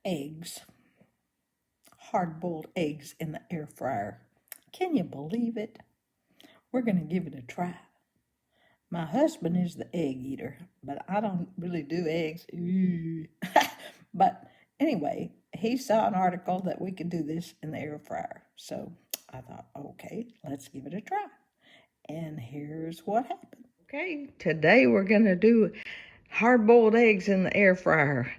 eggs, hard-boiled eggs in the air fryer. Can you believe it? We're going to give it a try. My husband is the egg eater, but I don't really do eggs. But anyway, he saw an article that we could do this in the air fryer. So I thought, okay, let's give it a try. And here's what happened. Okay, today we're going to do hard-boiled eggs in the air fryer.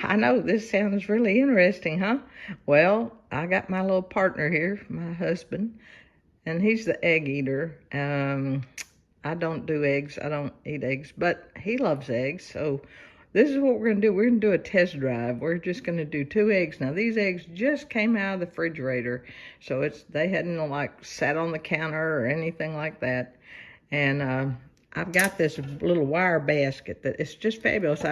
I know this sounds really interesting, huh? Well, I got my little partner here, my husband, and he's the egg eater. I don't do eggs. I don't eat eggs, but he loves eggs. So this is what we're going to do. We're going to do a test drive. We're just going to do 2 eggs. Now, these eggs just came out of the refrigerator, so they hadn't like sat on the counter or anything like that. And I've got this little wire basket that it's just fabulous.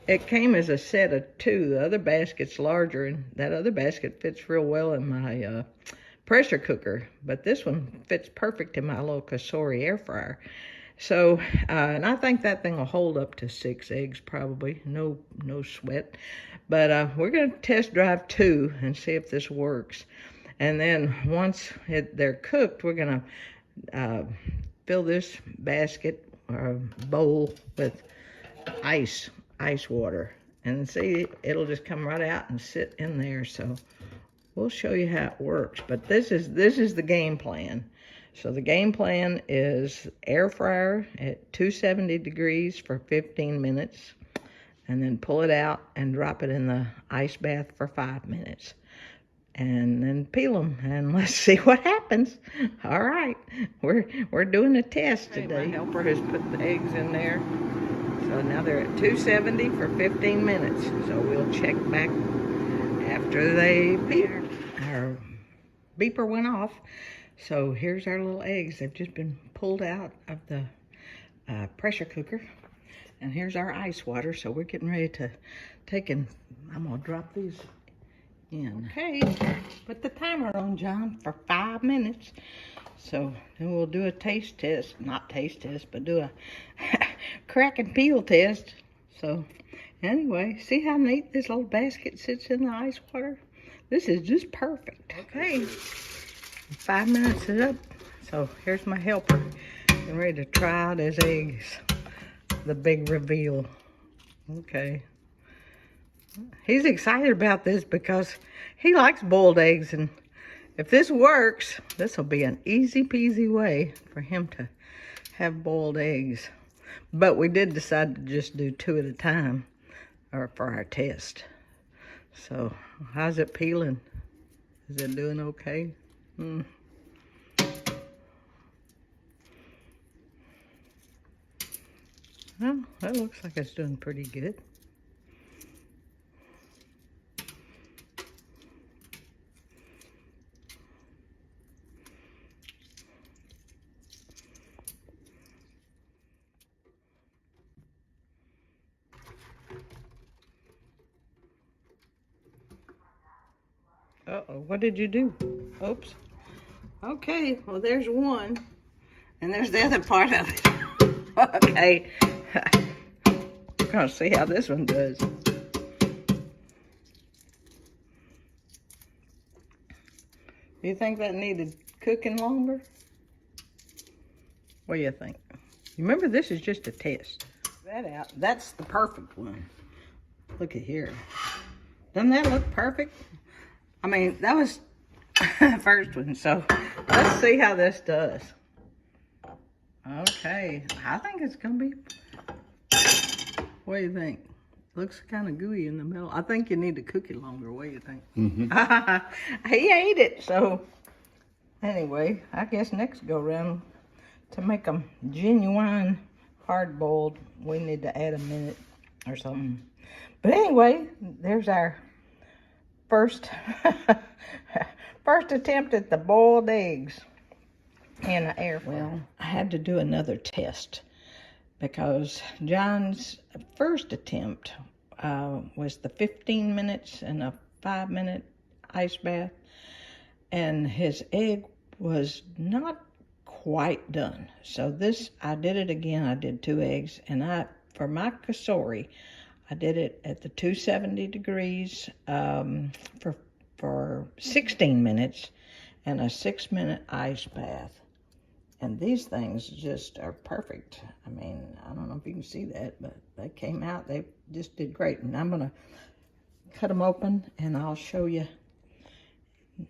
It came as a set of 2. The other basket's larger, and that other basket fits real well in my pressure cooker. But this one fits perfect in my little Cosori air fryer. So, and I think that thing will hold up to 6 eggs probably. No sweat. But we're going to test drive 2 and see if this works. And then once they're cooked, we're going to fill this basket or bowl with ice water, and see, it'll just come right out and sit in there. So we'll show you how it works, but this is the game plan. So the game plan is air fryer at 270 degrees for 15 minutes, and then pull it out and drop it in the ice bath for 5 minutes, and then peel them, and let's see what happens. All right, we're doing a test today. My helper has put the eggs in there. So now they're at 270 for 15 minutes. So we'll check back after they beep. Our beeper went off. So here's our little eggs. They've just been pulled out of the pressure cooker. And here's our ice water. So we're getting ready to I'm going to drop these in. Okay, put the timer on, John, for 5 minutes. So then we'll do a taste test. Not taste test, but do a crack and peel test. So anyway, see how neat this little basket sits in the ice water? This is just perfect. Okay, 5 minutes is up. So here's my helper. Getting ready to try out his eggs. The big reveal. Okay. He's excited about this because he likes boiled eggs, and if this works, this will be an easy peasy way for him to have boiled eggs. But we did decide to just do 2 at a time for our test. So how's it peeling? Is it doing okay? Well, that looks like it's doing pretty good. Uh-oh, what did you do? Oops. Okay, well, there's one, and there's the other part of it. Okay. We're gonna see how this one does. Do you think that needed cooking longer? What do you think? Remember, this is just a test. That out. That's the perfect one. Look at here. Doesn't that look perfect? I mean, that was the first one, so let's see how this does. Okay, I think it's gonna be, what do you think? Looks kind of gooey in the middle. I think you need to cook it longer. What do you think? He ate it, so anyway, I guess next go round, to make them genuine hard-boiled, we need to add a minute or something. But anyway, there's our first attempt at the boiled eggs in the air fryer. Well, I had to do another test because John's first attempt was the 15 minutes and a 5-minute ice bath, and his egg was not quite done. So I did it again. I did 2 eggs, and for my Cosori, I did it at the 270 degrees for 16 minutes and a 6-minute ice bath. And these things just are perfect. I mean, I don't know if you can see that, but they came out. They just did great. And I'm going to cut them open, and I'll show you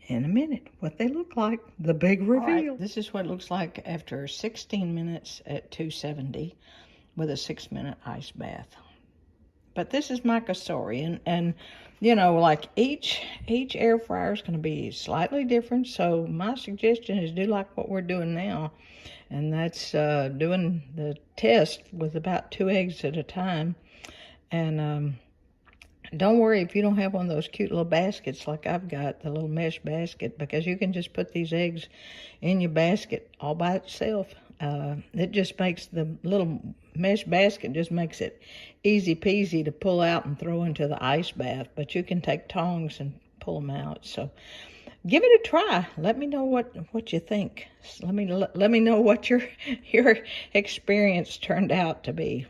in a minute what they look like. The big reveal. Right, this is what it looks like after 16 minutes at 270 with a 6-minute ice bath. But this is my Cosori, and you know, like each air fryer is going to be slightly different. So my suggestion is do like what we're doing now, and that's doing the test with about 2 eggs at a time. And don't worry if you don't have one of those cute little baskets like I've got, the little mesh basket, because you can just put these eggs in your basket all by itself. It just makes the little mesh basket just makes it easy peasy to pull out and throw into the ice bath, but you can take tongs and pull them out. So give it a try. Let me know what you think. Let me know what your experience turned out to be.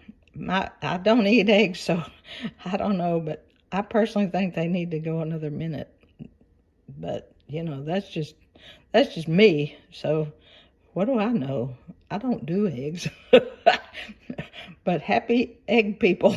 I don't eat eggs, so I don't know, but I personally think they need to go another minute. But you know, that's just me. So what do I know? I don't do eggs. But happy egg people.